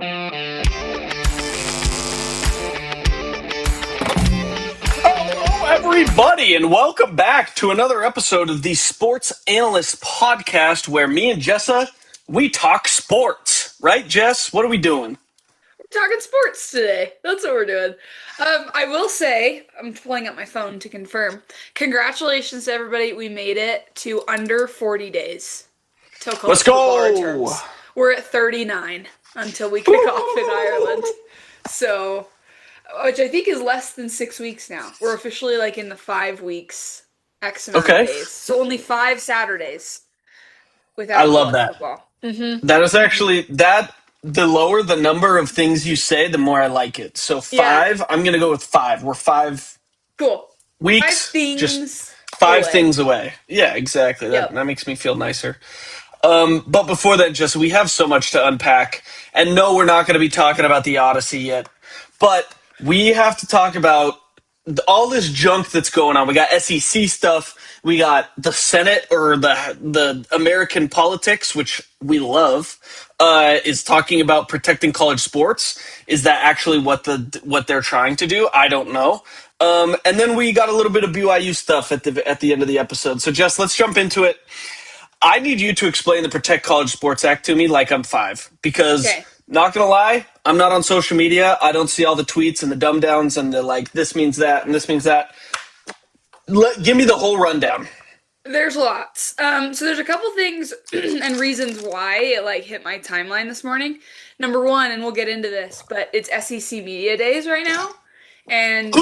Hello, everybody, and welcome back to another episode of the Sports Analysts Podcast, where me and Jessa, we talk sports. Right, Jess? What are we doing? We're talking sports today. That's what we're doing. I will say, I'm pulling up my phone to confirm. Congratulations to everybody. We made it to under 40 days till college football returns. We're at 39 until we kick off in Ireland. So, which I think is less than 6 weeks now. We're officially like in the 5 weeks, X amount of days. So only 5 Saturdays without football. Mm-hmm. That is actually, the lower the number of things you say, the more I like it. So 5, I'm going to go with 5. We're 5 weeks, 5 things just 5 things away. Yeah, exactly. That makes me feel nicer. But before that, just we have so much to unpack. And no, we're not going to be talking about the Odyssey yet. But we have to talk about all this junk that's going on. We got SEC stuff. We got the Senate, or the American politics, which we love, is talking about protecting college sports. Is that actually what they're trying to do? I don't know. And then we got a little bit of BYU stuff at the end of the episode. So, Jess, let's jump into it. I need you to explain the Protect College Sports Act to me like I'm 5, because not going to lie, I'm not on social media. I don't see all the tweets and the dumb downs and the like, this means that and this means that. Give me the whole rundown. There's lots. So there's a couple things and reasons why it hit my timeline this morning. Number one, and we'll get into this, but it's SEC Media Days right now. And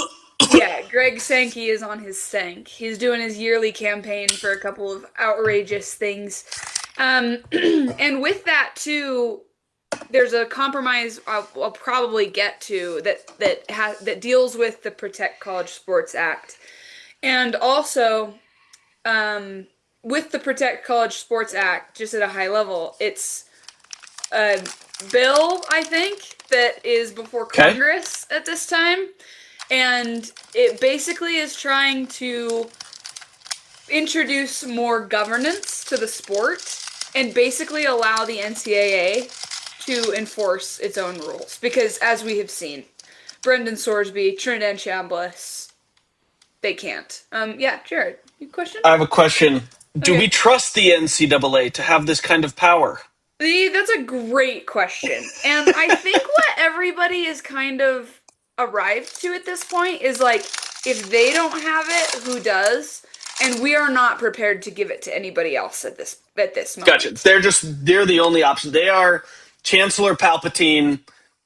Greg Sankey is on his Sank. He's doing his yearly campaign for a couple of outrageous things. And with that too, there's a compromise I'll probably get to that deals with the Protect College Sports Act. And also, with the Protect College Sports Act, just at a high level, it's a bill, I think, that is before Congress at this time. And it basically is trying to introduce more governance to the sport and basically allow the NCAA to enforce its own rules. Because as we have seen, Brendan Sorsby, Trinidad Chambliss, they can't. Jared, you question? I have a question. Do we trust the NCAA to have this kind of power? That's a great question. And I think what everybody is kind of arrived to at this point is if they don't have it, who does? And we are not prepared to give it to anybody else at this moment. Gotcha. They're the only option. They are Chancellor Palpatine.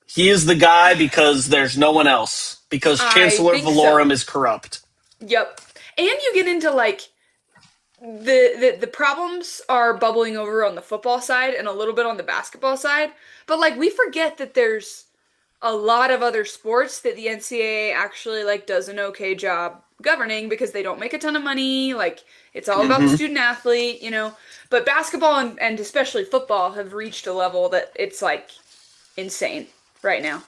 He is the guy because there's no one else. Because Chancellor Valorum is corrupt. Yep. And you get into the problems are bubbling over on the football side and a little bit on the basketball side. But we forget that there's a lot of other sports that the NCAA actually does an okay job governing because they don't make a ton of money. It's all about the student athlete, But basketball and especially football have reached a level that it's insane right now.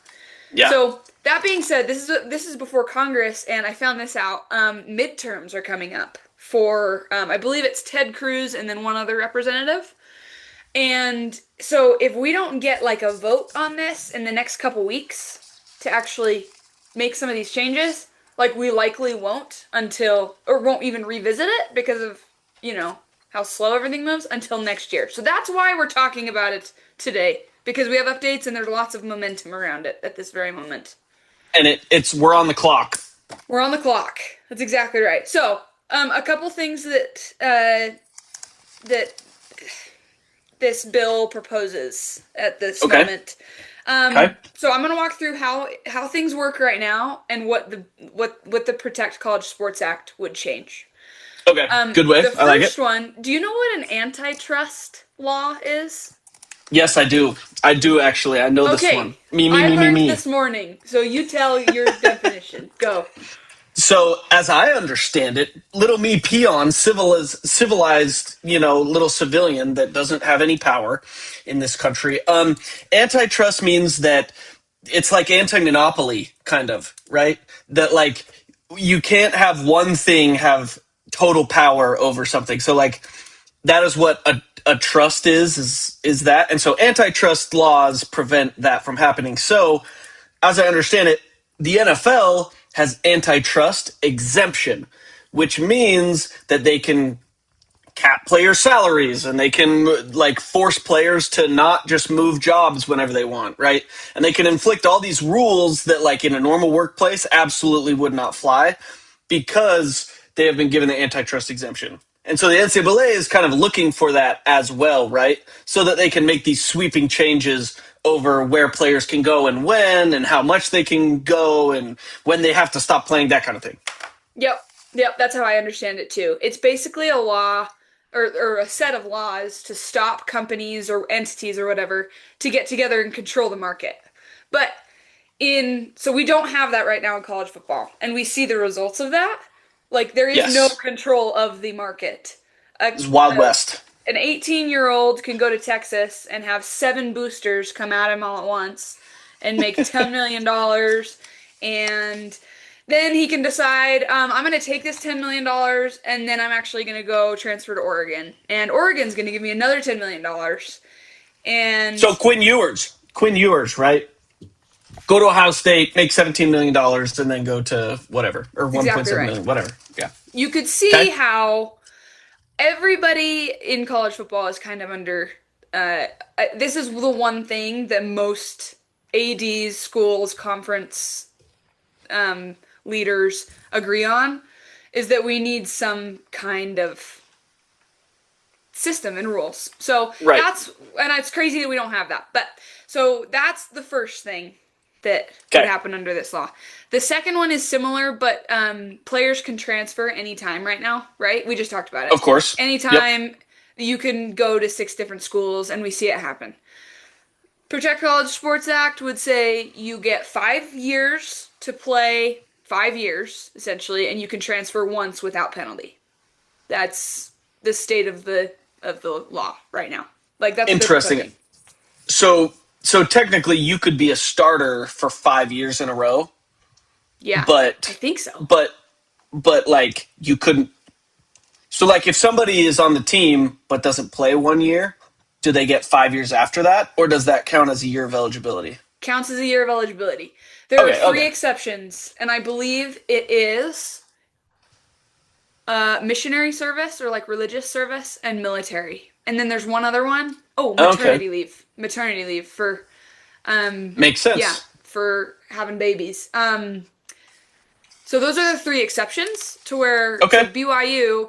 Yeah. So that being said, this is before Congress, and I found this out. Midterms are coming up for I believe it's Ted Cruz and then one other representative. And so if we don't get a vote on this in the next couple weeks to actually make some of these changes, we likely won't won't even revisit it because of, how slow everything moves until next year. So that's why we're talking about it today, because we have updates and there's lots of momentum around it at this very moment. And we're on the clock. We're on the clock. That's exactly right. So, a couple things that this bill proposes at this moment. So I'm going to walk through how things work right now and what the Protect College Sports Act would change. Okay, good way. I like it. The first one, do you know what an antitrust law is? Yes, I do. I do, actually. I know this one. I learned this morning, so you tell your definition. Go. So, as I understand it, little me peon, civilized, little civilian that doesn't have any power in this country. Antitrust means that it's like anti-monopoly, kind of, right? That, you can't have one thing have total power over something. So, that is what a trust is that. And so antitrust laws prevent that from happening. So, as I understand it, the NFL has antitrust exemption, which means that they can cap player salaries and they can like force players to not just move jobs whenever they want, right? And they can inflict all these rules that like in a normal workplace absolutely would not fly because they have been given the antitrust exemption. And so the NCAA is kind of looking for that as well, right? So that they can make these sweeping changes over where players can go and when and how much they can go and when they have to stop playing, that kind of thing. Yep, that's how I understand it too. It's basically a law or a set of laws to stop companies or entities or whatever to get together and control the market. But so we don't have that right now in college football, and we see the results of that. Like, there is no control of the market. It's Wild West. An 18-year-old can go to Texas and have 7 boosters come at him all at once and make $10 million, and then he can decide, I'm going to take this $10 million, and then I'm actually going to go transfer to Oregon. And Oregon's going to give me another $10 million. And so Quinn Ewers, right? Go to Ohio State, make $17 million, and then go to whatever, or $1.7 million, whatever. Yeah. You could see how everybody in college football is kind of under, this is the one thing that most ADs, schools, conference leaders agree on, is that we need some kind of system and rules. So and it's crazy that we don't have that. But so that's the first thing that would happen under this law. The second one is similar, but players can transfer anytime right now, right? We just talked about it. Of course. Anytime you can go to 6 different schools, and we see it happen. Protect College Sports Act would say you get 5 years to play, 5 years, essentially, and you can transfer once without penalty. That's the state of the law right now. Like, that's interesting. So technically, you could be a starter for 5 years in a row. Yeah, but I think so. But like you couldn't. So like if somebody is on the team but doesn't play 1 year, do they get 5 years after that, or does that count as a year of eligibility? Counts as a year of eligibility. There are 3 exceptions, and I believe it is missionary service or like religious service and military. And then there's one other one. Oh, maternity leave. Maternity leave for makes sense. Yeah, for having babies. So those are the 3 exceptions to where so BYU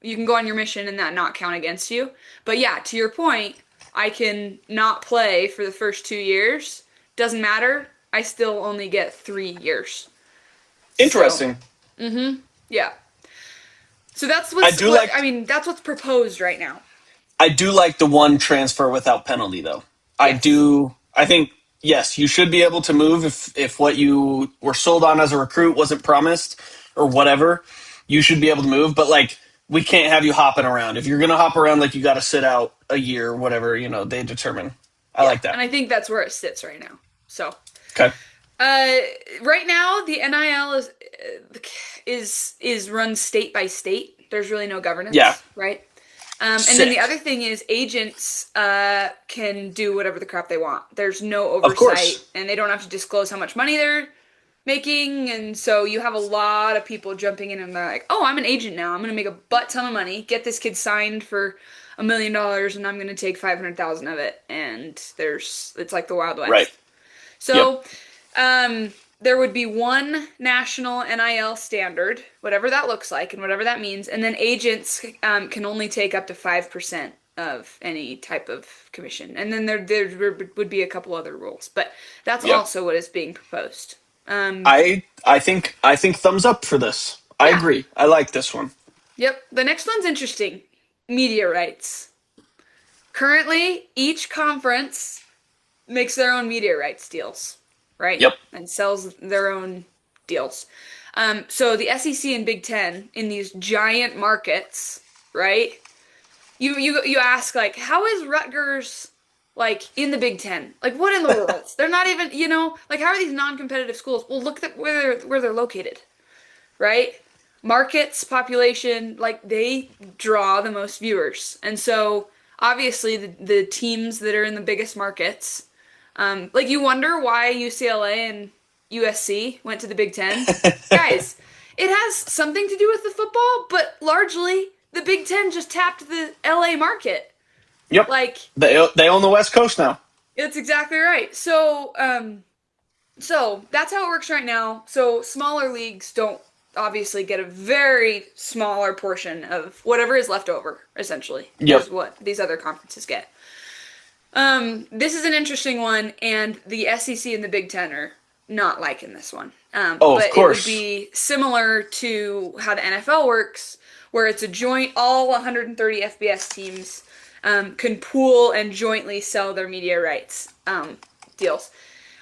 you can go on your mission and that not count against you. But yeah, to your point, I can not play for the first 2 years. Doesn't matter. I still only get 3 years. Interesting. So, yeah. So that's that's what's proposed right now. I do like the one transfer without penalty, though. Yes. I think, yes, you should be able to move if what you were sold on as a recruit wasn't promised or whatever. You should be able to move, but like we can't have you hopping around. If you're going to hop around, like you got to sit out a year or whatever, they determine. I like that. And I think that's where it sits right now. So. Okay. Right now, the NIL is run state by state. There's really no governance. Yeah. Right? And then the other thing is agents can do whatever the crap they want. There's no oversight, and they don't have to disclose how much money they're making, and so you have a lot of people jumping in and they're like, oh, I'm an agent now. I'm going to make a butt ton of money, get this kid signed for $1 million, and I'm going to take 500,000 of it, and it's like the Wild West. Right. So, there would be one national NIL standard, whatever that looks like and whatever that means, and then agents can only take up to 5% of any type of commission. And then there would be a couple other rules, but that's also what is being proposed. I think thumbs up for this. I agree. I like this one. Yep. The next one's interesting. Media rights. Currently, each conference makes their own media rights deals. Right? Yep. And sells their own deals. So the SEC and Big Ten in these giant markets, right? You ask, like, how is Rutgers, like, in the Big Ten? Like, what in the world? They're not even, like, how are these non-competitive schools? Well, look at where they're located, right? markets, population, like they draw the most viewers. And so obviously the teams that are in the biggest markets, like you wonder why UCLA and USC went to the Big Ten. Guys, it has something to do with the football, but largely the Big Ten just tapped the LA market. Yep. Like They own the West Coast now. it's exactly right. So that's how it works right now. So smaller leagues don't obviously get a very smaller portion of whatever is left over, essentially, Yep. is what these other conferences get. This is an interesting one, and the SEC and the Big Ten are not liking this one. Oh, But of course. it would be similar to how the NFL works, where it's a joint, all 130 FBS teams can pool and jointly sell their media rights deals.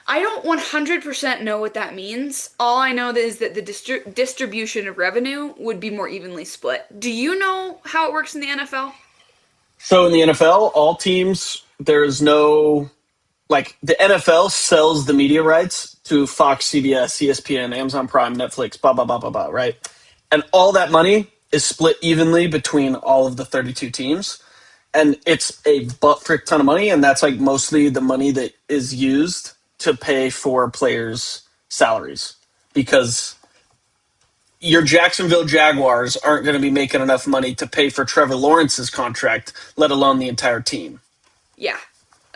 I don't 100% know what that means. All I know is that the distribution of revenue would be more evenly split. Do you know how it works in the NFL? So in the NFL, all teams, there's no, like, the NFL sells the media rights to Fox, CBS, ESPN, Amazon Prime, Netflix, blah, blah, blah, blah, blah, right? And all that money is split evenly between all of the 32 teams. And it's a butt frick ton of money, and that's like mostly the money that is used to pay for players' salaries. Because your Jacksonville Jaguars aren't going to be making enough money to pay for Trevor Lawrence's contract, let alone the entire team. Yeah.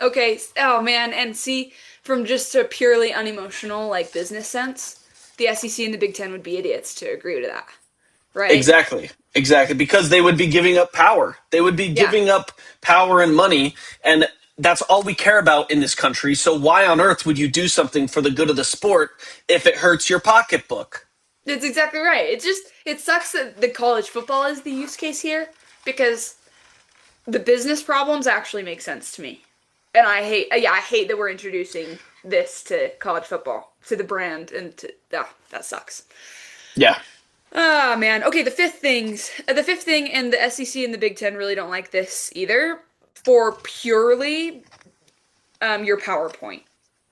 Okay. Oh man, and see, from just a purely unemotional like business sense, the SEC and the Big Ten would be idiots to agree to that, right? Exactly. Exactly. Because they would be giving up power. They would be Yeah. giving up power and money. And that's all we care about in this country. So why on earth would you do something for the good of the sport if it hurts your pocketbook? That's exactly right. It sucks that the college football is the use case here because the business problems actually make sense to me. And I hate that we're introducing this to college football, to the brand, and that sucks. Yeah. Ah, man. Okay, the fifth thing, and the SEC and the Big Ten really don't like this either for purely your PowerPoint,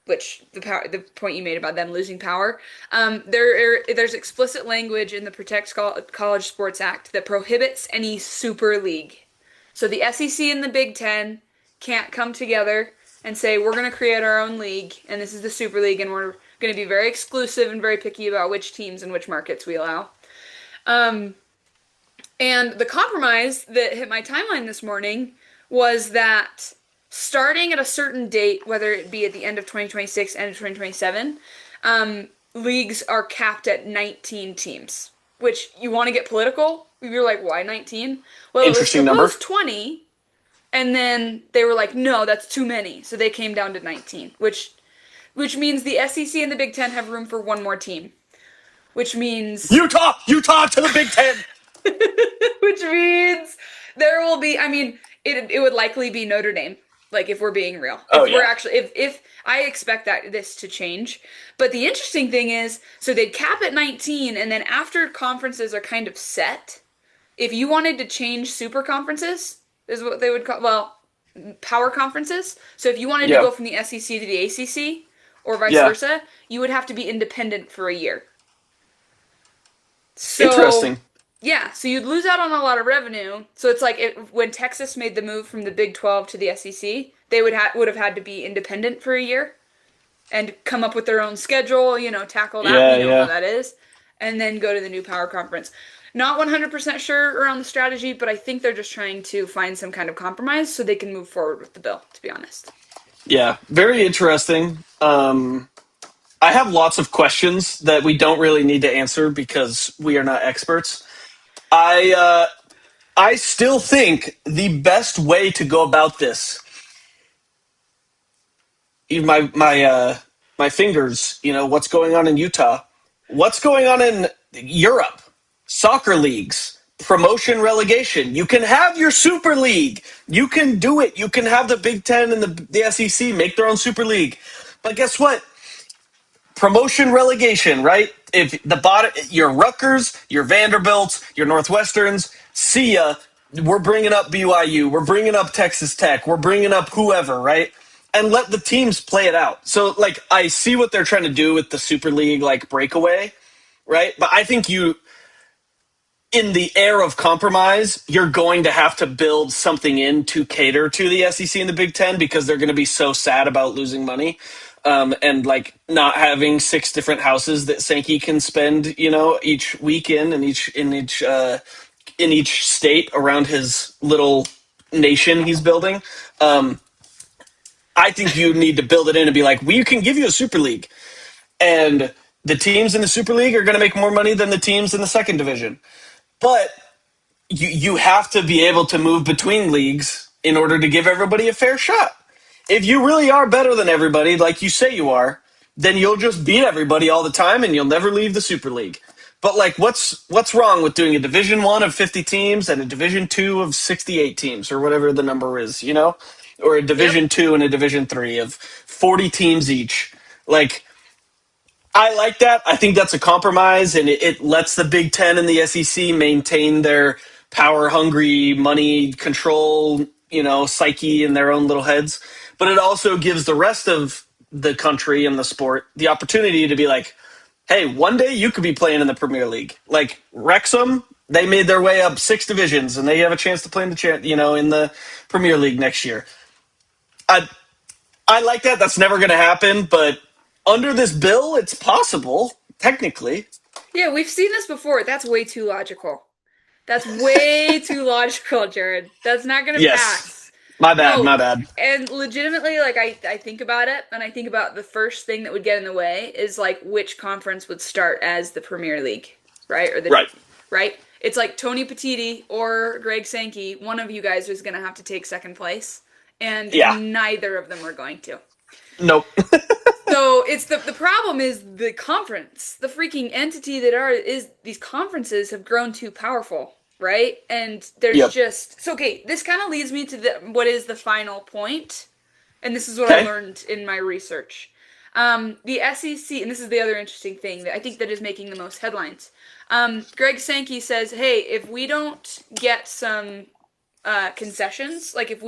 which the point you made about them losing power. There's explicit language in the Protect College Sports Act that prohibits any super league. So the SEC and the Big Ten can't come together and say we're going to create our own league, and this is the Super League, and we're going to be very exclusive and very picky about which teams and which markets we allow. And the compromise that hit my timeline this morning was that starting at a certain date, whether it be at the end of 2026, end of 2027, leagues are capped at 19 teams. Which, you want to get political? You're like, why 19? Well, Interesting it was number. supposed 20, and then they were like, no, that's too many. So they came down to 19, which means the SEC and the Big Ten have room for one more team. Which means Utah to the Big Ten. which means there will be, I mean, it would likely be Notre Dame, like if we're being real. If I expect that this to change. But the interesting thing is, so they'd cap at 19, and then after conferences are kind of set, if you wanted to change super conferences, is what they would call, well, power conferences. So if you wanted to go from the SEC to the ACC, or vice versa, you would have to be independent for a year. So, interesting. Yeah, so you'd lose out on a lot of revenue. So it's like when Texas made the move from the Big 12 to the SEC, they would have had to be independent for a year and come up with their own schedule, tackle that, how that is, and then go to the new power conference. Not 100% sure around the strategy, but I think they're just trying to find some kind of compromise so they can move forward with the bill, to be honest. Yeah, very interesting. I have lots of questions that we don't really need to answer because we are not experts. I still think the best way to go about this, my fingers, what's going on in Utah, what's going on in Europe, soccer leagues, promotion, relegation. You can have your Super League. You can do it. You can have the Big Ten and the SEC make their own Super League. But guess what? Promotion, relegation, right? If the bottom, your Rutgers, your Vanderbilts, your Northwesterns, see ya. We're bringing up BYU. We're bringing up Texas Tech. We're bringing up whoever, right? And let the teams play it out. So, I see what they're trying to do with the Super League, breakaway, right? But I think in the air of compromise, you're going to have to build something in to cater to the SEC and the Big Ten because they're going to be so sad about losing money. And like not having 6 different houses that Sankey can spend, each weekend and in each state around his little nation he's building. I think you need to build it in and be like, we can give you a Super League, and the teams in the Super League are going to make more money than the teams in the second division. But you have to be able to move between leagues in order to give everybody a fair shot. If you really are better than everybody, like you say you are, then you'll just beat everybody all the time and you'll never leave the Super League. But like, what's wrong with doing a Division 1 of 50 teams and a Division 2 of 68 teams or whatever the number is, or a Division 2 and a Division 3 of 40 teams each? Like, I like that. I think that's a compromise, and it lets the Big Ten and the SEC maintain their power-hungry, money control, psyche in their own little heads. But it also gives the rest of the country and the sport the opportunity to be like, hey, one day you could be playing in the Premier League. Like Wrexham, they made their way up 6 divisions, and they have a chance to play in the Premier League next year. I like that. That's never going to happen, but under this bill, it's possible, technically. Yeah, we've seen this before. That's way too logical. That's way too logical, Jared. That's not going to pass. My bad. And legitimately, like, I think about it, and I think about the first thing that would get in the way is, like, which conference would start as the Premier League, right? Right? It's like Tony Petitti or Greg Sankey, one of you guys is going to have to take second place, and neither of them are going to. Nope. So it's the problem is the conference, the freaking entity is these conferences have grown too powerful, right? And there's this kind of leads me to what is the final point, and this is what I learned in my research. The SEC, and this is the other interesting thing that I think that is making the most headlines. Greg Sankey says, hey, if we don't get some concessions, like if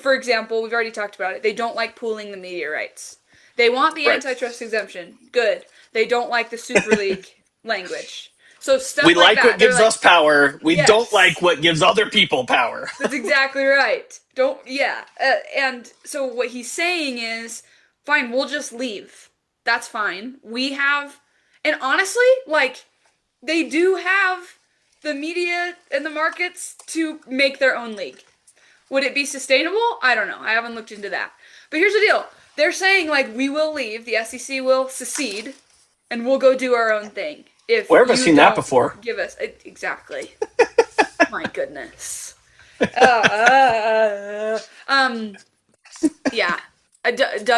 for example, we've already talked about it, they don't like pooling the media rights. They want the antitrust exemption. Good. They don't like the Super League language. So stuff we like that. What gives us power. We don't like what gives other people power. That's exactly right. And so what he's saying is, fine, we'll just leave. That's fine. And honestly, like, they do have the media and the markets to make their own league. Would it be sustainable? I don't know. I haven't looked into that. But here's the deal. They're saying, like, we will leave, the SEC will secede, and we'll go do our own thing. Where have I seen that before? Give us exactly. My goodness. Doug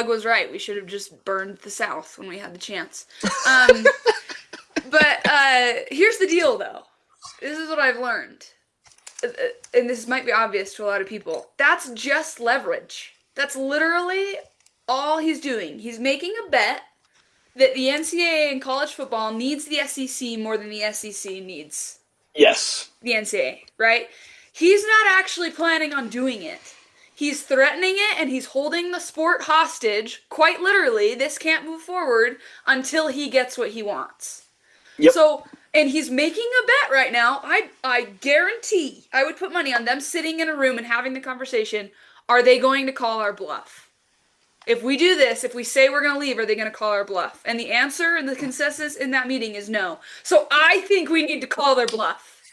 was right. We should have just burned the South when we had the chance. But here's the deal, though. This is what I've learned. And this might be obvious to a lot of people. That's just leverage. That's literally all he's doing. He's making a bet that the NCAA in college football needs the SEC more than the SEC needs the NCAA, right? He's not actually planning on doing it. He's threatening it, and he's holding the sport hostage, quite literally. This can't move forward until he gets what he wants. Yep. So, and he's making a bet right now. I guarantee, I would put money on them sitting in a room and having the conversation. Are they going to call our bluff? If we do this, if we say we're going to leave, are they going to call our bluff? And the answer and the consensus in that meeting is no. So I think we need to call their bluff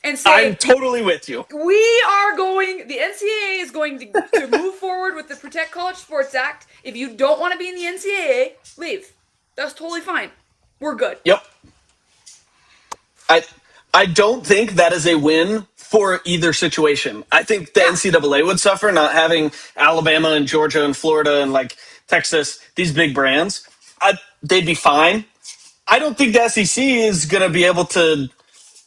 and say, I'm totally with you. The NCAA is going to move forward with the Protect College Sports Act. If you don't want to be in the NCAA, leave. That's totally fine. We're good. Yep. I don't think that is a win for either situation. I think the NCAA would suffer not having Alabama and Georgia and Florida and like Texas, these big brands. They'd be fine. I don't think the SEC is going to be able to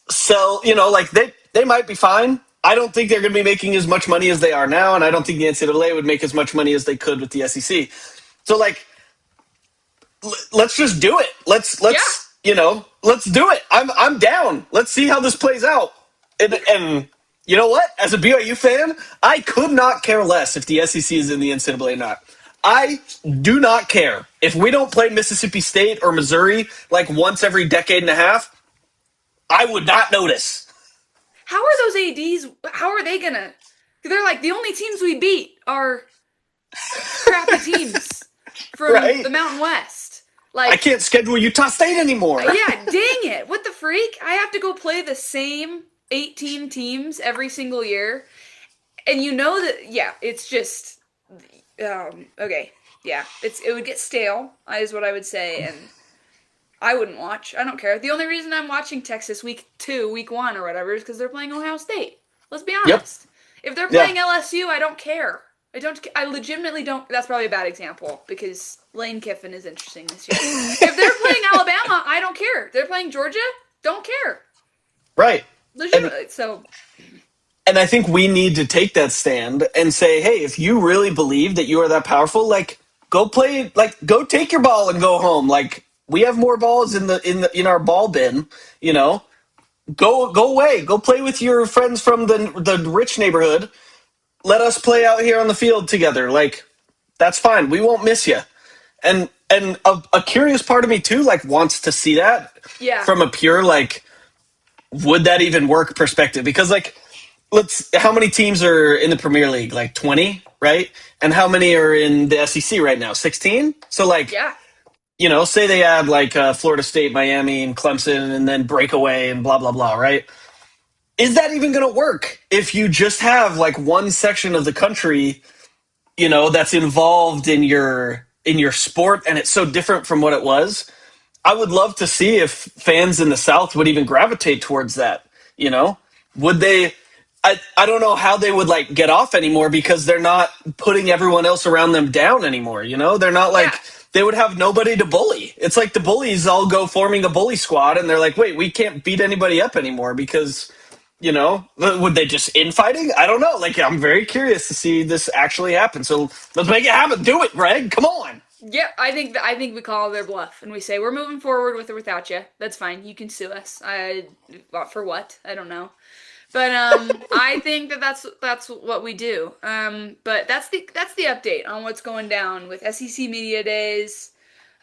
sell, they might be fine. I don't think they're going to be making as much money as they are now, and I don't think the NCAA would make as much money as they could with the SEC. So, let's just do it. Let's do it. I'm down. Let's see how this plays out. And you know what? As a BYU fan, I could not care less if the SEC is in the NCAA or not. I do not care. If we don't play Mississippi State or Missouri like once every decade and a half, I would not notice. How are those ADs? How are they gonna? They're like, the only teams we beat are crappy teams from Right? the Mountain West. I can't schedule Utah State anymore. Yeah, dang it! What the freak? I have to go play the same 18 teams every single year, and you know that. Yeah, it's just okay. Yeah, it would get stale, is what I would say, and I wouldn't watch. I don't care. The only reason I'm watching Texas week 2, week 1, or whatever is because they're playing Ohio State. Let's be honest. Yep. If they're playing LSU, I don't care. I legitimately don't. That's probably a bad example because Lane Kiffin is interesting this year. If they're playing Alabama, I don't care. They're playing Georgia, don't care. Right. Legitimately. And I think we need to take that stand and say, hey, if you really believe that you are that powerful, like, go play, like, go take your ball and go home. Like, we have more balls in our ball bin, you know. Go away. Go play with your friends from the rich neighborhood. Let us play out here on the field together. Like, that's fine. We won't miss you. And a curious part of me too, like, wants to see that from a pure, like, would that even work perspective? Because, like, how many teams are in the Premier League? Like 20, right? And how many are in the SEC right now? 16? So, like, you know, say they add, like, Florida State, Miami, and Clemson, and then breakaway and blah, blah, blah, right? Is that even going to work if you just have, like, one section of the country, you know, that's involved in your sport, and it's so different from what it was? I would love to see if fans in the South would even gravitate towards that, you know? Would they... I don't know how they would, like, get off anymore because they're not putting everyone else around them down anymore, you know? They're not, like... They would have nobody to bully. It's like the bullies all go forming a bully squad, and they're like, wait, we can't beat anybody up anymore because... You know, would they just infighting? I don't know. Like, I'm very curious to see this actually happen. So let's make it happen. Do it, Greg. Come on. Yeah, I think we call their bluff and we say we're moving forward with or without you. That's fine. You can sue us. For what? I don't know. But I think that's what we do. But that's the update on what's going down with SEC Media Days,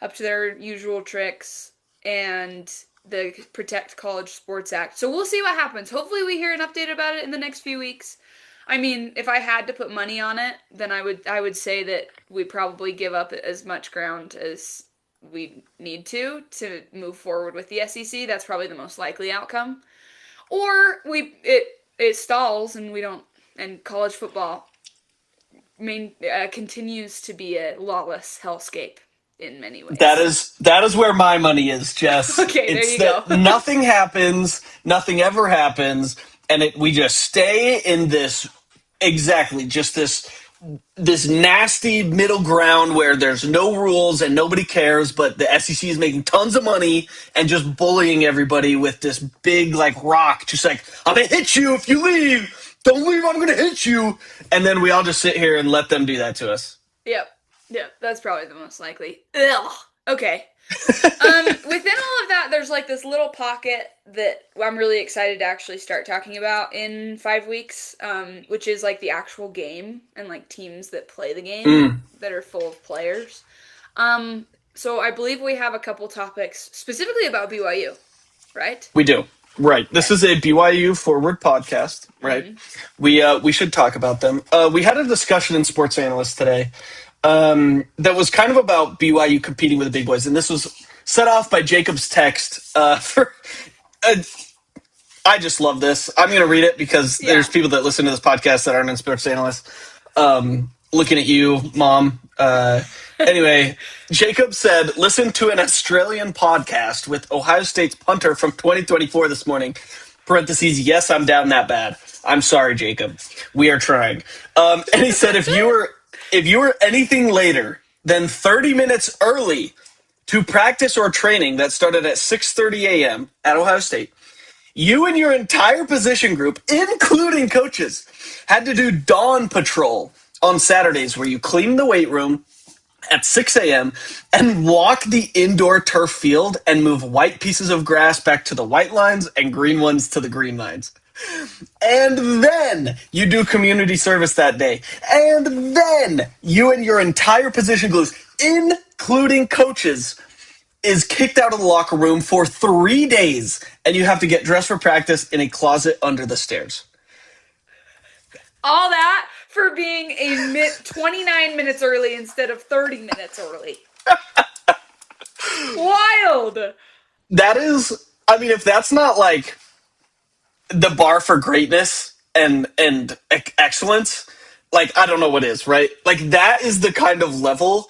up to their usual tricks, and the Protect College Sports Act. So we'll see what happens. Hopefully we hear an update about it in the next few weeks. I mean, if I had to put money on it, then I would say that we probably give up as much ground as we need to move forward with the SEC. That's probably the most likely outcome. Or it stalls and we don't, and college football continues to be a lawless hellscape in many ways. That is where my money is, Jess. Okay, there you go. Nothing happens, nothing ever happens, and we just stay in this, exactly, just this nasty middle ground where there's no rules and nobody cares, but the SEC is making tons of money and just bullying everybody with this big, like, rock, just like, I'm going to hit you if you leave. Don't leave, I'm going to hit you. And then we all just sit here and let them do that to us. Yep. Yeah, that's probably the most likely. Ugh. Okay. Within all of that, there's, like, this little pocket that I'm really excited to actually start talking about in 5 weeks, which is, like, the actual game and, like, teams that play the game that are full of players. So I believe we have a couple topics specifically about BYU, right? We do. Right. This is a BYU Forward podcast, right? Mm-hmm. We should talk about them. We had a discussion in Sports Analysts today that was kind of about BYU competing with the big boys, and this was set off by Jacob's text. I just love this. I'm going to read it because there's people that listen to this podcast that aren't in Sports Analysts. Looking at you, Mom. Anyway, Jacob said, listen to an Australian podcast with Ohio State's punter from 2024 this morning. Parentheses, yes, I'm down that bad. I'm sorry, Jacob. We are trying. And he said, if you were anything later than 30 minutes early to practice or training that started at 6:30 a.m. at Ohio State, you and your entire position group, including coaches, had to do dawn patrol on Saturdays where you clean the weight room at 6 a.m. and walk the indoor turf field and move white pieces of grass back to the white lines and green ones to the green lines. And then you do community service that day. And then you and your entire position group, including coaches, is kicked out of the locker room for 3 days, and you have to get dressed for practice in a closet under the stairs. All that for being 29 minutes early instead of 30 minutes early. Wild. That is, I mean, if that's not like the bar for greatness and excellence, like, I don't know what is, right? Like, that is the kind of level.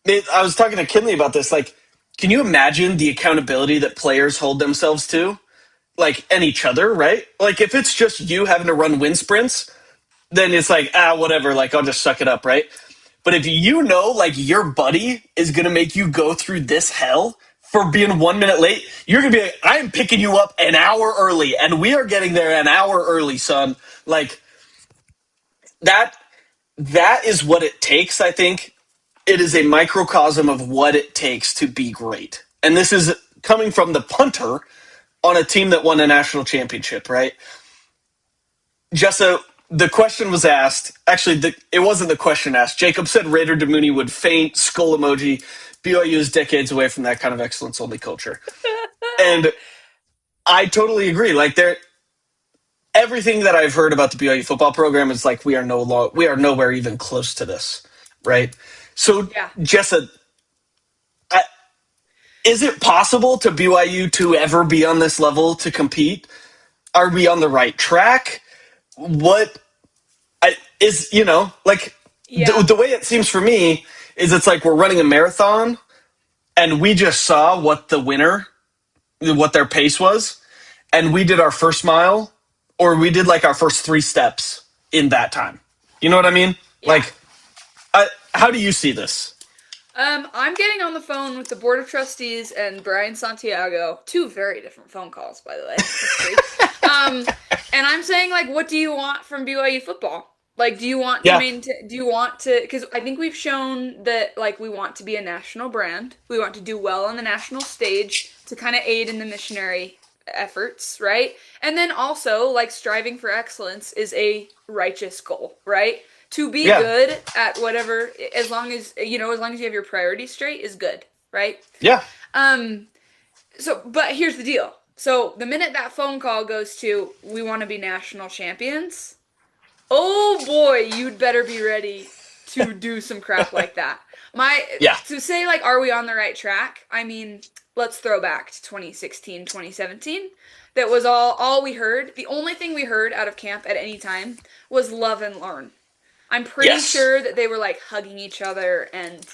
I was talking to Kinley about this. Like, can you imagine the accountability that players hold themselves to? Like, and each other, right? Like, if it's just you having to run wind sprints, then it's like, whatever, like, I'll just suck it up, right? But if you know, like, your buddy is going to make you go through this hell for being 1 minute late, you're going to be like, I am picking you up an hour early, and we are getting there an hour early, son. Like, that is what it takes, I think. It is a microcosm of what it takes to be great. And this is coming from the punter on a team that won a national championship, right? Jessa, the question was asked. Actually, it wasn't the question asked. Jacob said Raider Demooney would faint, skull emoji. BYU is decades away from that kind of excellence-only culture. And I totally agree. Like, everything that I've heard about the BYU football program is like, we are nowhere even close to this, right? So, yeah. Jessa, is it possible to BYU to ever be on this level to compete? Are we on the right track? What is, like, yeah. The way it seems for me is it's like we're running a marathon and we just saw what their pace was, and we did our first mile, or we did like our first 3 steps in that time. You know what I mean? Yeah. Like, how do you see this? I'm getting on the phone with the Board of Trustees and Brian Santiago. 2 very different phone calls, by the way. And I'm saying, like, what do you want from BYU football? Like, do you want to, because I think we've shown that, like, we want to be a national brand. We want to do well on the national stage to kind of aid in the missionary efforts, right? And then also, like, striving for excellence is a righteous goal, right? To be good at whatever, as long as you have your priorities straight, is good, right? Yeah. But here's the deal. So the minute that phone call goes to, we want to be national champions, oh boy, you'd better be ready to do some crap like that. To say, like, are we on the right track? I mean, let's throw back to 2016, 2017. That was all we heard. The only thing we heard out of camp at any time was love and learn. I'm pretty sure that they were, like, hugging each other and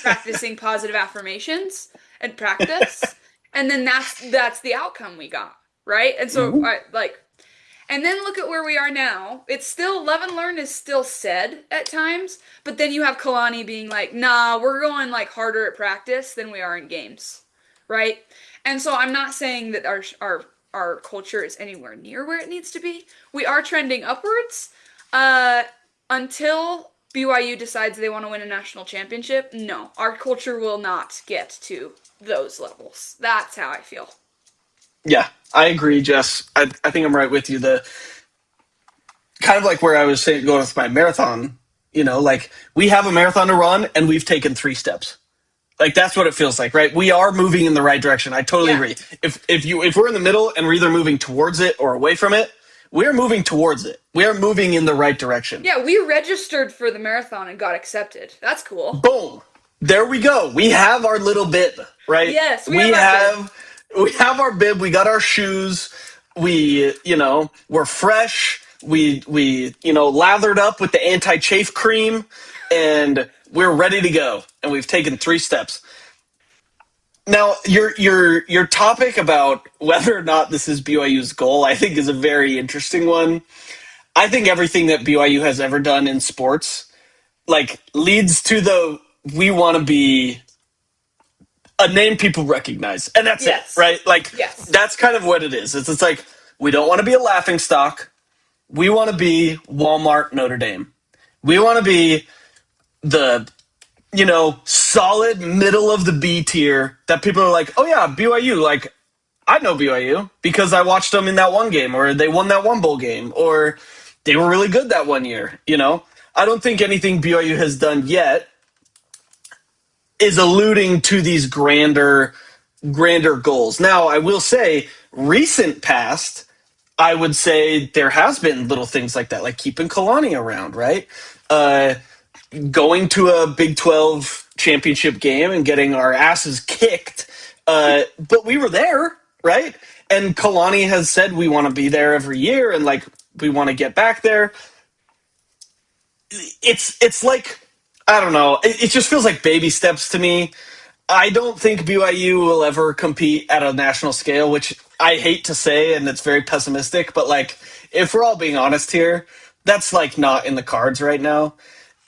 practicing positive affirmations and practice. And then that's the outcome we got, right? And so, and then look at where we are now. It's still, love and learn is still said at times, but then you have Kalani being like, nah, we're going, like, harder at practice than we are in games, right? And so I'm not saying that our culture is anywhere near where it needs to be. We are trending upwards. Until BYU decides they want to win a national championship, no, our culture will not get to those levels. That's how I feel. Yeah, I agree, Jess. I think I'm right with you. The kind of like where I was saying, going with my marathon, like, we have a marathon to run and we've taken 3 steps. Like, that's what it feels like, right? We are moving in the right direction. I totally agree. If we're in the middle and we're either moving towards it or away from it, we're moving towards it. We are moving in the right direction. Yeah, we registered for the marathon and got accepted. That's cool. Boom. There we go. We have our little bib, right? Yes, we have our bib. We got our shoes. We, we're fresh. We lathered up with the anti-chafe cream, and we're ready to go. And we've taken 3 steps. Now, your topic about whether or not this is BYU's goal, I think, is a very interesting one. I think everything that BYU has ever done in sports, like, leads to we want to be a name people recognize, and that's it, right? Like, that's kind of what it is. It's like, we don't want to be a laughingstock. We want to be Walmart, Notre Dame. We want to be the solid middle of the B tier that people are like, oh yeah, BYU, like, I know BYU because I watched them in that one game, or they won that one bowl game, or they were really good that one year. I don't think anything BYU has done yet is alluding to these grander goals. Now, I will say, recent past, I would say there has been little things like that, like keeping Kalani around, right? Going to a Big 12 championship game and getting our asses kicked. But we were there, right? And Kalani has said we want to be there every year and like we want to get back there. It's like, I don't know. It just feels like baby steps to me. I don't think BYU will ever compete at a national scale, which I hate to say, and it's very pessimistic. But like, if we're all being honest here, that's like not in the cards right now.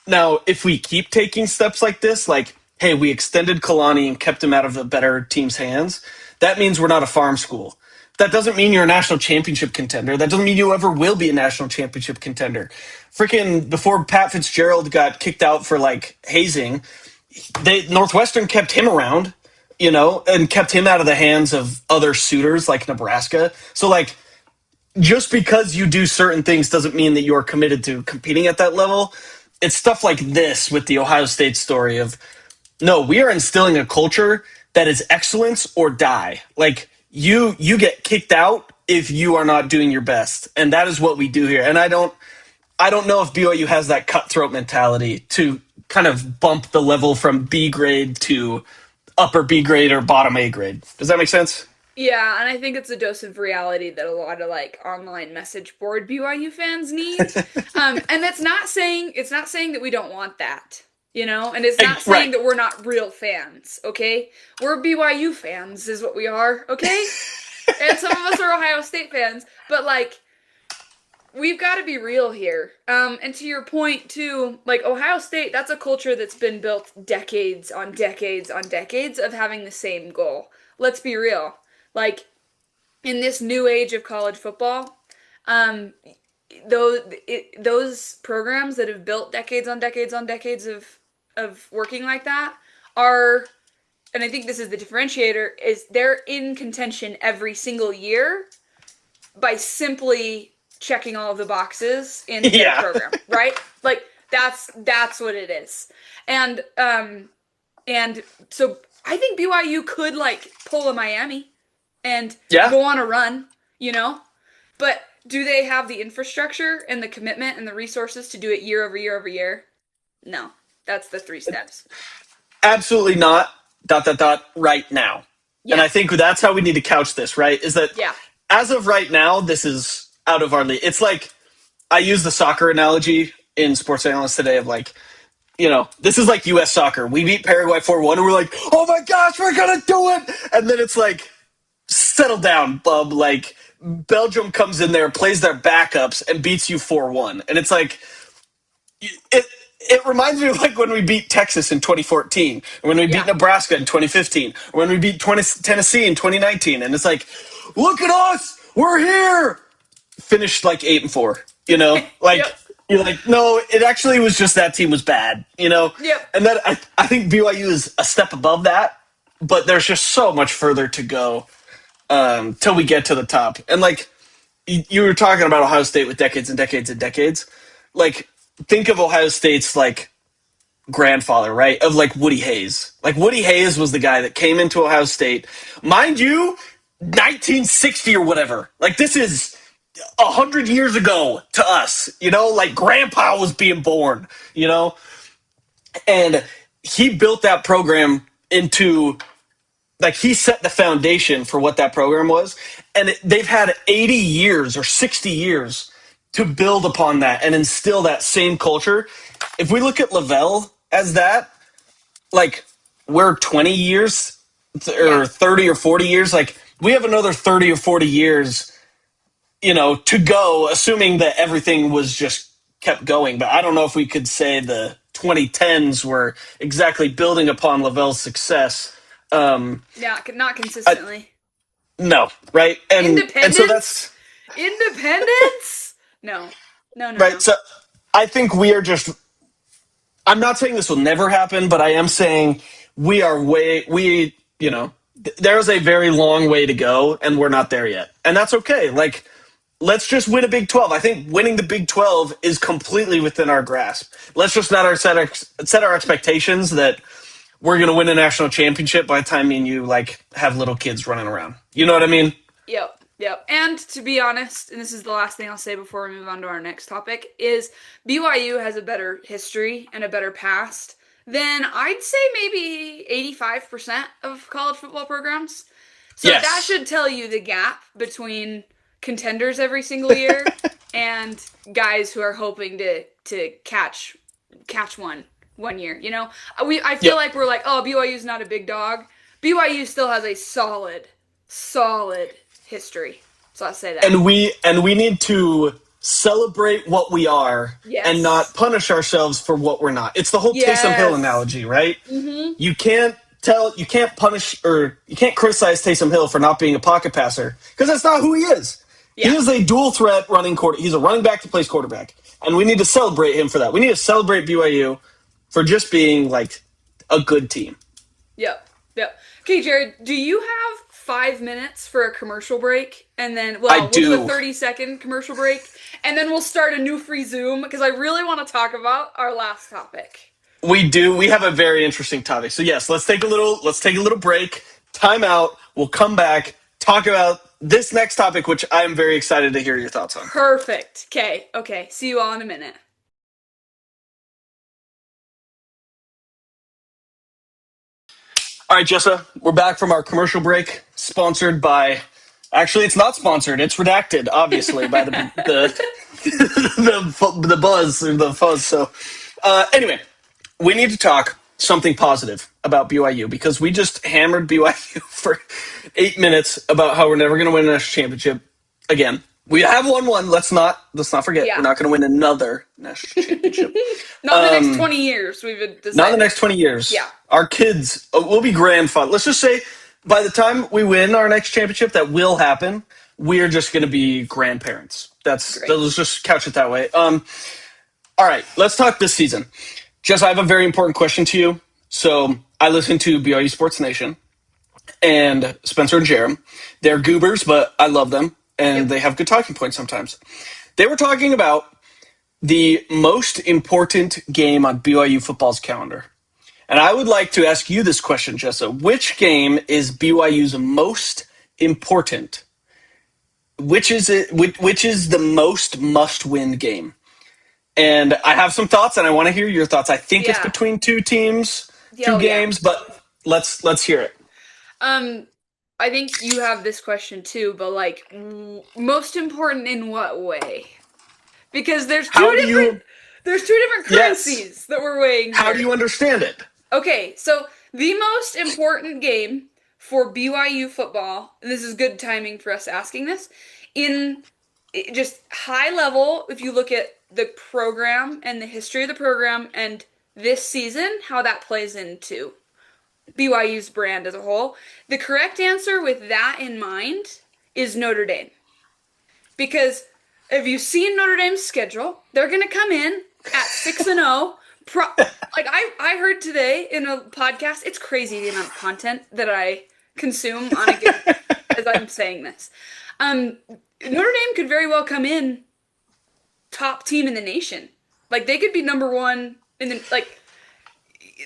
Now, if we keep taking steps like this, like, hey, we extended Kalani and kept him out of the better team's hands, that means we're not a farm school. That doesn't mean you're a national championship contender. That doesn't mean you ever will be a national championship contender. Freaking before Pat Fitzgerald got kicked out for like hazing, Northwestern kept him around, and kept him out of the hands of other suitors like Nebraska. So like, just because you do certain things doesn't mean that you're committed to competing at that level. It's stuff like this with the Ohio State story of, no, we are instilling a culture that is excellence or die. Like, you get kicked out if you are not doing your best. And that is what we do here. And I don't know if BYU has that cutthroat mentality to kind of bump the level from B grade to upper B grade or bottom A grade. Does that make sense? Yeah, and I think it's a dose of reality that a lot of like online message board BYU fans need. And it's not saying that we don't want that, and it's not saying that we're not real fans, okay? We're BYU fans is what we are, okay? And some of us are Ohio State fans, but like, we've got to be real here. And to your point too, like Ohio State, that's a culture that's been built decades on decades on decades of having the same goal. Let's be real. Like, in this new age of college football, those programs that have built decades on decades on decades of working like that are, and I think this is the differentiator, is they're in contention every single year by simply checking all of the boxes in their program, right? Like, that's what it is. And so I think BYU could, like, pull a Miami and go on a run, But do they have the infrastructure and the commitment and the resources to do it year over year over year? No. That's the 3 steps. Absolutely not. ... right now. Yeah. And I think that's how we need to couch this, right? Is that as of right now, this is out of our league. It's like, I use the soccer analogy in Sports Analysts today of like, this is like U.S. soccer. We beat Paraguay 4-1 and we're like, oh my gosh, we're going to do it. And then it's like, settle down, bub. Like, Belgium comes in there, plays their backups, and beats you 4-1. And it's like, it reminds me of like when we beat Texas in 2014, or when we beat Nebraska in 2015, or when we beat Tennessee in 2019. And it's like, look at us, we're here. Finished like 8-4, like, you're like, no, it actually was just that team was bad, Yep. And then I think BYU is a step above that, but there's just so much further to go till we get to the top. And like, you were talking about Ohio State with decades and decades and decades. Like, think of Ohio State's like grandfather, right? Of like Woody Hayes. Like, Woody Hayes was the guy that came into Ohio State, mind you, 1960 or whatever. Like, this is 100 years ago to us, like grandpa was being born, and he built that program into, like, he set the foundation for what that program was. And they've had 80 years or 60 years to build upon that and instill that same culture. If we look at Lavelle as that, like, we're 20 years or 30 or 40 years. Like, we have another 30 or 40 years, to go, assuming that everything was just kept going. But I don't know if we could say the 2010s were exactly building upon Lavelle's success. Not consistently. No, right? Independence? And so that's... Independence? No. Right, so I think we are just... I'm not saying this will never happen, but I am saying we are there's a very long way to go, and we're not there yet. And that's okay. Like, let's just win a Big 12. I think winning the Big 12 is completely within our grasp. Let's just not set our expectations that we're going to win a national championship by the time me and you like have little kids running around. You know what I mean? Yep. And to be honest, and this is the last thing I'll say before we move on to our next topic, is BYU has a better history and a better past than I'd say maybe 85% of college football programs. So yes. That should tell you the gap between contenders every single year and guys who are hoping to catch one year. You know, I feel like we're like, oh, BYU's not a big dog. BYU still has a solid history. So I'll say that. And we need to celebrate what we are and not punish ourselves for what we're not. It's the whole Taysom Hill analogy, right? Mm-hmm. You can't punish or you can't criticize Taysom Hill for not being a pocket passer because that's not who he is. Yeah. He is a dual threat running quarter. He's a running back that plays quarterback, and we need to celebrate him for that. We need to celebrate BYU for just being like a good team. Yep. Okay, Jared, do you have 5 minutes for a commercial break? And then, we'll do a 30-second commercial break, and then we'll start a new free Zoom because I really want to talk about our last topic. We do. We have a very interesting topic. So yes, let's take a little break, time out. We'll come back, talk about this next topic, which I'm very excited to hear your thoughts on. Perfect. Okay. See you all in a minute. All right, Jessa, we're back from our commercial break, sponsored by. Actually, it's not sponsored. It's redacted, obviously, by the buzz or the fuzz. So, anyway, we need to talk something positive about BYU because we just hammered BYU for 8 minutes about how we're never going to win a national championship again. We have won one. Let's not forget. Yeah. We're not going to win another national championship. Not the next 20 years. We've decided. Not the next 20 years. Yeah. Our kids will be grandfathered. Let's just say by the time we win our next championship, that will happen. We're just going to be grandparents. Let's just couch it that way. All right. Let's talk this season. Jess, I have a very important question to you. So I listen to BYU Sports Nation and Spencer and Jared. They're goobers, but I love them. And they have good talking points sometimes. They were talking about the most important game on BYU football's calendar. And I would like to ask you this question, Jessa. Which game is BYU's most important? Which is the most must-win game? And I have some thoughts, and I want to hear your thoughts. I think it's between two teams, two games, but let's hear it. I think you have this question too, but like, most important in what way? Because there's two different currencies that we're weighing here. How do you understand it? Okay, so the most important game for BYU football, and this is good timing for us asking this, in just high level, if you look at the program and the history of the program and this season, how that plays into BYU's brand as a whole. The correct answer with that in mind is Notre Dame. Because if you've seen Notre Dame's schedule, they're going to come in at 6-0. Like I heard today in a podcast, it's crazy the amount of content that I consume on a given as I'm saying this. Notre Dame could very well come in top team in the nation. Like they could be number one in the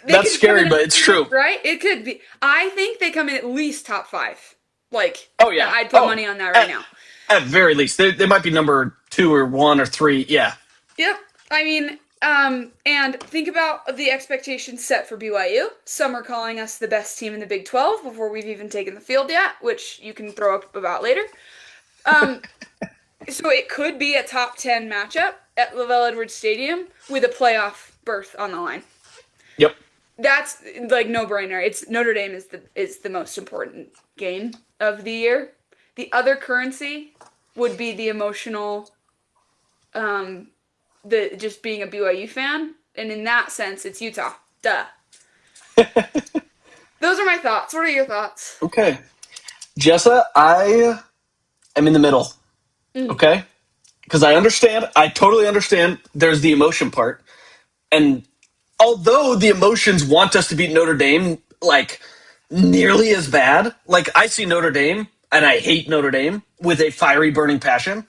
That's scary, but it's true. Right? It could be. I think they come in at least top 5. Like, I'd put money on that right now. At very least. They might be number 2 or 1 or 3. Yeah. Yep. I mean, and think about the expectations set for BYU. Some are calling us the best team in the Big 12 before we've even taken the field yet, which you can throw up about later. So it could be a top 10 matchup at LaVell Edwards Stadium with a playoff berth on the line. Yep. That's like no-brainer. It's Notre Dame is the most important game of the year. The other currency would be the emotional, the just being a BYU fan, and in that sense, it's Utah. Duh. Those are my thoughts. What are your thoughts? Okay, Jessa, I am in the middle. Okay, because I totally understand. There's the emotion part, and although the emotions want us to beat Notre Dame, like, nearly as bad, like, I see Notre Dame, and I hate Notre Dame with a fiery, burning passion,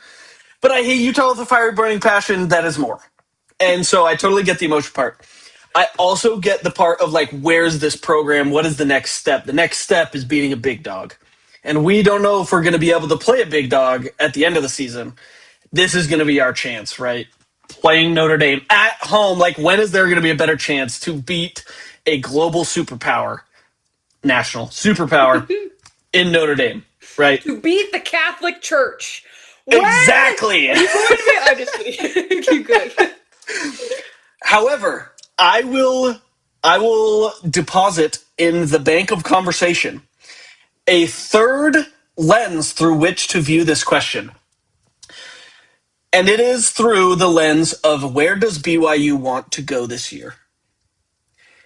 but I hate Utah with a fiery, burning passion that is more. And so I totally get the emotion part. I also get the part of like, where's this program? What is the next step? The next step is beating a big dog. And we don't know if we're going to be able to play a big dog at the end of the season. This is going to be our chance, right? Playing Notre Dame at home. Like, when is there going to be a better chance to beat a global superpower, national superpower in Notre Dame, right? To beat the Catholic Church. Exactly. I'm just kidding. Keep going. However, I will deposit in the bank of conversation a third lens through which to view this question. And it is through the lens of, where does BYU want to go this year?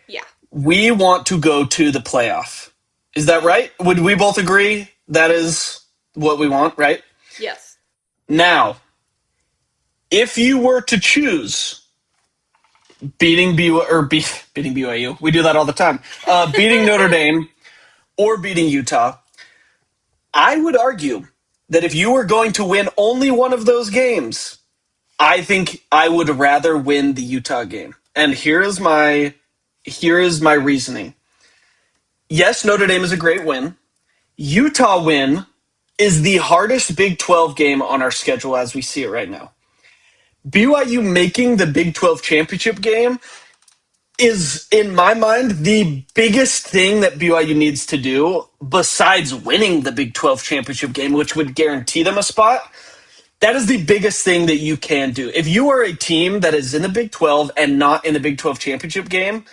Yeah. We want to go to the playoff. Is that right? Would we both agree that is what we want, right? Yes. Now, if you were to choose beating BYU, we do that all the time, beating Notre Dame or beating Utah, I would argue that if you were going to win only one of those games, I think I would rather win the Utah game. And here is my reasoning. Yes, Notre Dame is a great win. Utah win is the hardest Big 12 game on our schedule as we see it right now. BYU making the Big 12 championship game is, in my mind, the biggest thing that BYU needs to do, besides winning the Big 12 championship game, which would guarantee them a spot. That is the biggest thing that you can do. If you are a team that is in the Big 12 and not in the Big 12 championship game,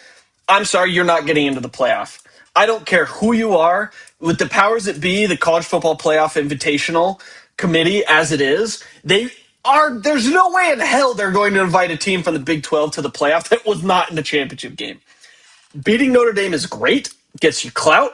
I'm sorry, you're not getting into the playoff. I don't care who you are. With the powers that be, the College Football Playoff Invitational Committee as it is, there's no way in hell they're going to invite a team from the Big 12 to the playoff that was not in the championship game. Beating Notre Dame is great, gets you clout.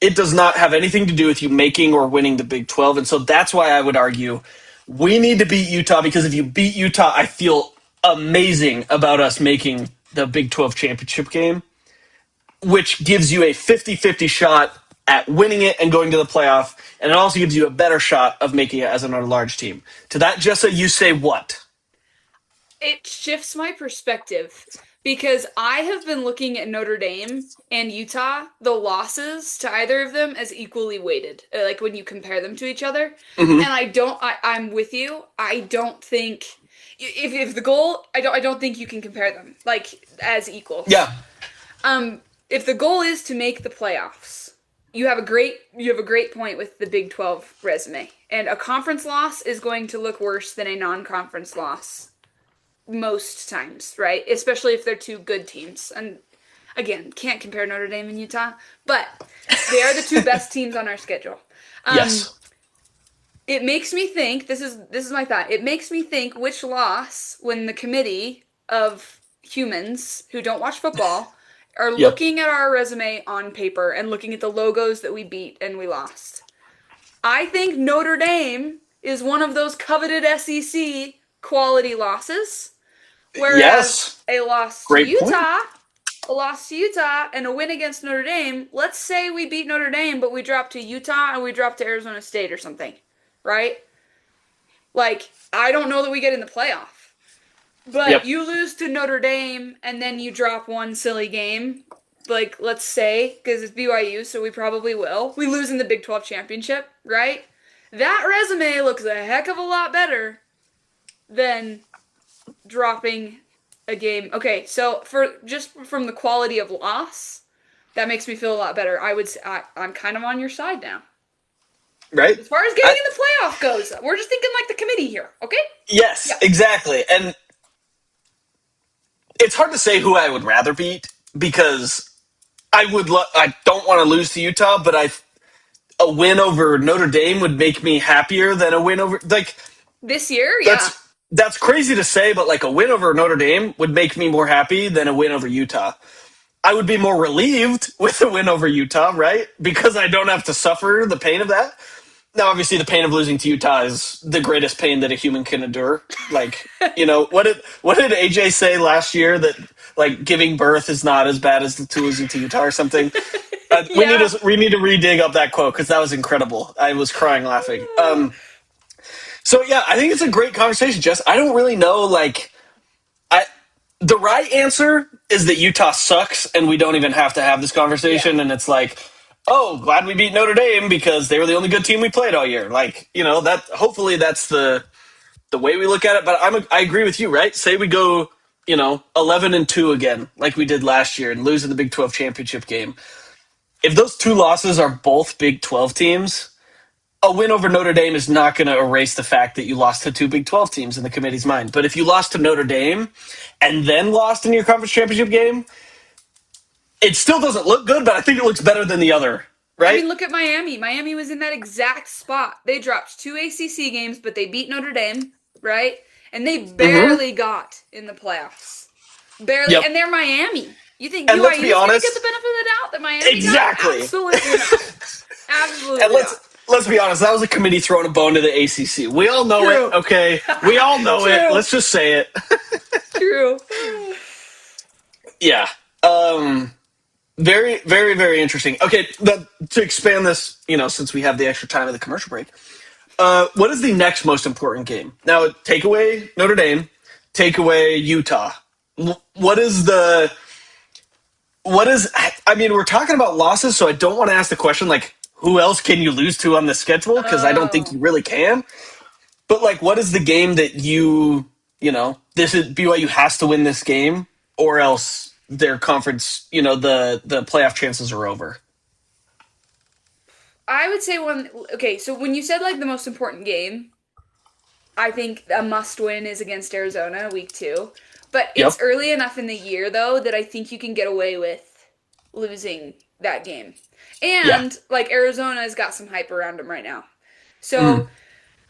It does not have anything to do with you making or winning the Big 12, and so that's why I would argue we need to beat Utah, because if you beat Utah, I feel amazing about us making the Big 12 championship game, which gives you a 50-50 shot at winning it and going to the playoff, and it also gives you a better shot of making it as another large team. To that, Jessa, you say what? It shifts my perspective, because I have been looking at Notre Dame and Utah, the losses to either of them, as equally weighted, like when you compare them to each other. Mm-hmm. And I'm with you. I don't think, if the goal, I don't think you can compare them like as equal. Yeah. If the goal is to make the playoffs, you have a great point with the Big 12 resume. And a conference loss is going to look worse than a non-conference loss most times, right? Especially if they're two good teams. And again, can't compare Notre Dame and Utah, but they are the two best teams on our schedule. Yes. It makes me think, this is my thought, it makes me think which loss, when the committee of humans who don't watch football are looking at our resume on paper and looking at the logos that we beat and we lost. I think Notre Dame is one of those coveted SEC quality losses, whereas a loss to Utah and a win against Notre Dame, let's say we beat Notre Dame, but we drop to Utah and we drop to Arizona State or something, right? Like, I don't know that we get in the playoff. But you lose to Notre Dame, and then you drop one silly game, like, let's say, because it's BYU, so we probably will. We lose in the Big 12 championship, right? That resume looks a heck of a lot better than dropping a game. Okay, so from the quality of loss, that makes me feel a lot better. I'm kind of on your side now. Right? As far as getting in the playoff goes, we're just thinking like the committee here, okay? Yes, exactly. And it's hard to say who I would rather beat, because I don't want to lose to Utah, but a win over Notre Dame would make me happier than a win over, like, this year. That's crazy to say, but like, a win over Notre Dame would make me more happy than a win over Utah. I would be more relieved with a win over Utah, right? Because I don't have to suffer the pain of that. Now, obviously, the pain of losing to Utah is the greatest pain that a human can endure. Like, what did AJ say last year, that like giving birth is not as bad as to losing to Utah or something? We need to re-dig up that quote, because that was incredible. I was crying laughing. So yeah, I think it's a great conversation, Jess. I don't really know, like, The right answer is that Utah sucks, and we don't even have to have this conversation. Yeah. And it's like, oh, glad we beat Notre Dame because they were the only good team we played all year. Like, that. Hopefully, that's the way we look at it. But I agree with you, right? Say we go, 11-2 again, like we did last year, and lose in the Big 12 championship game. If those two losses are both Big 12 teams, a win over Notre Dame is not going to erase the fact that you lost to two Big 12 teams in the committee's mind. But if you lost to Notre Dame and then lost in your conference championship game, it still doesn't look good, but I think it looks better than the other, right? I mean, look at Miami. Miami was in that exact spot. They dropped 2 ACC games, but they beat Notre Dame, right? And they barely got in the playoffs. Barely. Yep. And they're Miami. You think And BYU let's be is going to honest, get the benefit of the doubt that Miami exactly. got? Absolutely not. Absolutely And let's be honest, that was a committee throwing a bone to the ACC. We all know True. it, okay? We all know it. Let's just say it. True. Yeah. Very, very, very interesting. Okay, to expand this, since we have the extra time of the commercial break, what is the next most important game? Now, take away Notre Dame, take away Utah. I mean, we're talking about losses, so I don't want to ask the question, like, who else can you lose to on the schedule? Because I don't think you really can. But, like, what is the game that BYU has to win this game, or else their conference, the playoff chances are over? I would say so when you said, like, the most important game, I think a must-win is against Arizona, week 2. But it's early enough in the year, though, that I think you can get away with losing that game. And, like, Arizona's got some hype around them right now. So,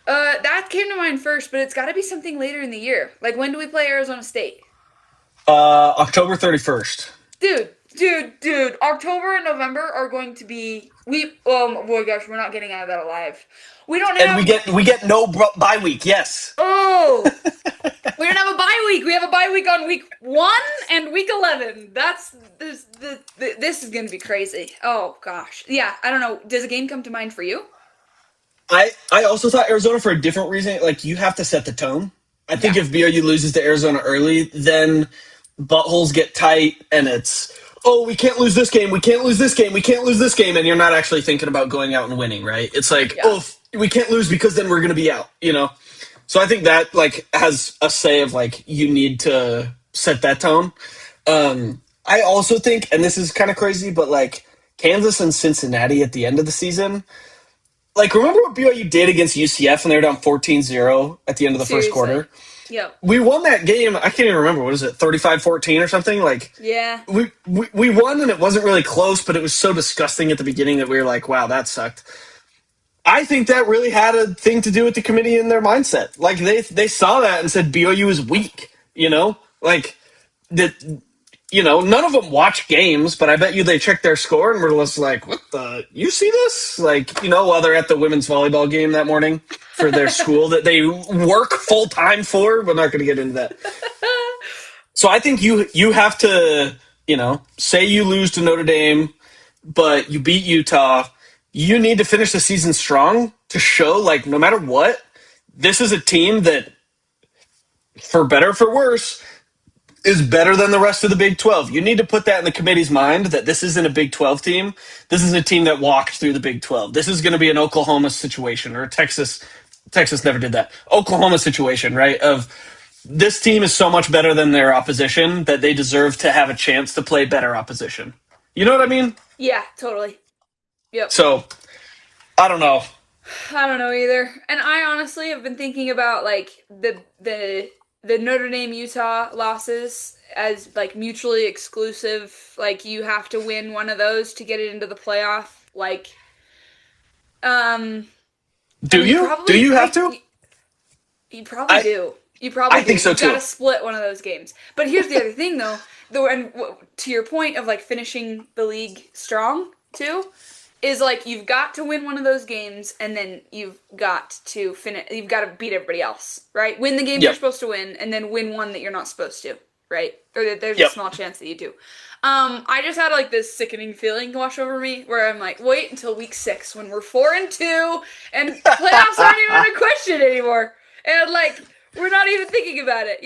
that came to mind first, but it's got to be something later in the year. Like, when do we play Arizona State? October 31st. Dude. October and November are going to be... oh my gosh, we're not getting out of that alive. We don't have... And we get no bye week, yes. Oh! We don't have a bye week. We have a bye week on week 1 and week 11. This is going to be crazy. Oh, gosh. Yeah, I don't know. Does a game come to mind for you? I also thought Arizona for a different reason. Like, you have to set the tone. I think if BYU loses to Arizona early, then buttholes get tight and it's, we can't lose this game, we can't lose this game, we can't lose this game, and you're not actually thinking about going out and winning, right? It's like, we can't lose because then we're going to be out, So I think that, like, has a say of, like, you need to set that tone. I also think, and this is kind of crazy, but, like, Kansas and Cincinnati at the end of the season, like, remember what BYU did against UCF when they were down 14-0 at the end of the first quarter? Yeah. We won that game. I can't even remember. What is it, 35-14 or something? Like, yeah. We won, and it wasn't really close, but it was so disgusting at the beginning that we were like, wow, that sucked. I think that really had a thing to do with the committee and their mindset. Like, they saw that and said BYU is weak, Like, none of them watch games, but I bet you they checked their score and were just like, what the, you see this? Like, while they're at the women's volleyball game that morning for their school that they work full-time for. We're not going to get into that. So I think you have to, say you lose to Notre Dame, but you beat Utah. You need to finish the season strong to show, like, no matter what, this is a team that, for better or for worse, is better than the rest of the Big 12. You need to put that in the committee's mind that this isn't a Big 12 team. This is a team that walked through the Big 12. This is going to be an Oklahoma situation or a Texas. Texas never did that. Oklahoma situation, right? Of this team is so much better than their opposition that they deserve to have a chance to play better opposition. You know what I mean? Yeah, totally. Yep. So, I don't know. I don't know either. And I honestly have been thinking about, like, the Notre Dame Utah losses as, like, mutually exclusive. Like, you have to win one of those to get it into the playoff. Like, do you? Do you have to? You probably do. You probably I think so too. You got to split one of those games. But here's the other thing, though. And to your point of, like, finishing the league strong too, is, like, you've got to win one of those games, and then you've got to finish. You've got to beat everybody else, right? Win the game you're supposed to win, and then win one that you're not supposed to, right? Or that there's a small chance that you do. I just had, like, this sickening feeling wash over me where I'm like, wait until week 6 when we're 4-2 and playoffs aren't even a question anymore. And, like, We're not even thinking about it,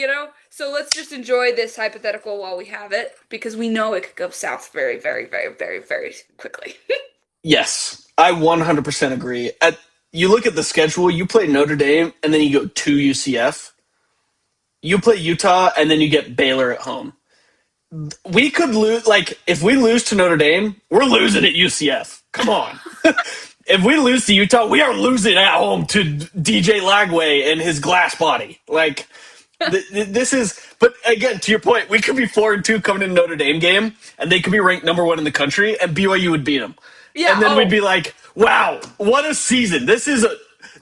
So let's just enjoy this hypothetical while we have it, because we know it could go south very, very, very, very, very quickly. Yes, I 100% agree. You look at the schedule, you play Notre Dame, and then you go to UCF. You play Utah, and then you get Baylor at home. We could lose, if we lose to Notre Dame, we're losing at UCF. Come on. If we lose to Utah, we are losing at home to DJ Lagway and his glass body. This is, but again, to your point, we could be 4-2 coming in Notre Dame game, and they could be ranked number 1 in the country, and BYU would beat them. Yeah, and then we'd be like, wow, what a season. This is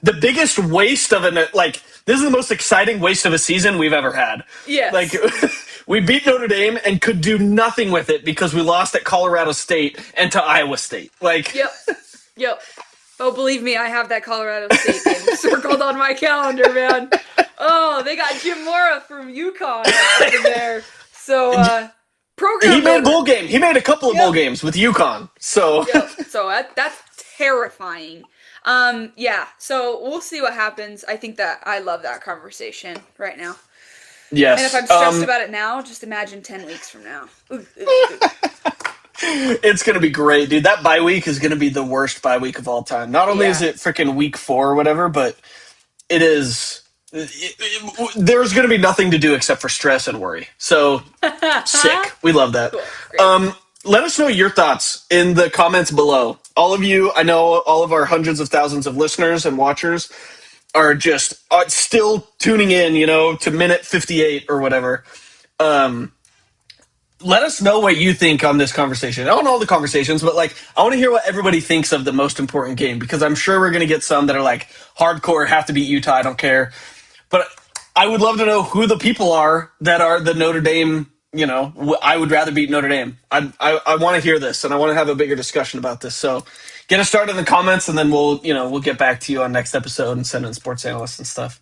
the biggest waste of this is the most exciting waste of a season we've ever had. Yes. We beat Notre Dame and could do nothing with it because we lost at Colorado State and to Iowa State. Yep. Oh, believe me, I have that Colorado State game circled on my calendar, man. Oh, they got Jim Mora from UConn over there. So, program. He made a bowl game. He made a couple of bowl games with UConn. So, so that's terrifying. So we'll see what happens. I think that I love that conversation right now. Yes. And if I'm stressed about it now, just imagine 10 weeks from now. It's going to be great, dude. That bye week is going to be the worst bye week of all time. Not only is it freaking week 4 or whatever, but it is. There's going to be nothing to do except for stress and worry. So, sick. We love that. Cool. Let us know your thoughts in the comments below. All of you, I know all of our hundreds of thousands of listeners and watchers are just still tuning in, to minute 58 or whatever. Let us know what you think on this conversation. I don't know all the conversations, but I want to hear what everybody thinks of the most important game, because I'm sure we're going to get some that are hardcore, have to beat Utah, I don't care. But I would love to know who the people are that are the Notre Dame, I would rather beat Notre Dame. I want to hear this, and I want to have a bigger discussion about this. So get us started in the comments, and then we'll get back to you on next episode and send in sports analysts and stuff.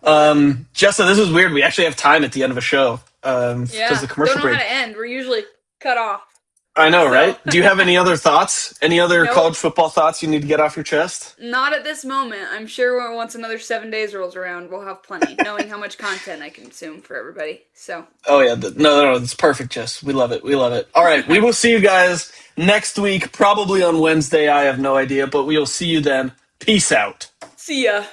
Jessa, this is weird. We actually have time at the end of a show. Because the commercial don't know break. how to end. We're usually cut off. I know, right? Do you have any other thoughts? Any other college football thoughts you need to get off your chest? Not at this moment. I'm sure once another 7 days rolls around, we'll have plenty, knowing how much content I consume for everybody. So. Oh yeah, no, it's perfect, Jess. We love it. All right, we will see you guys next week, probably on Wednesday. I have no idea, but we will see you then. Peace out. See ya.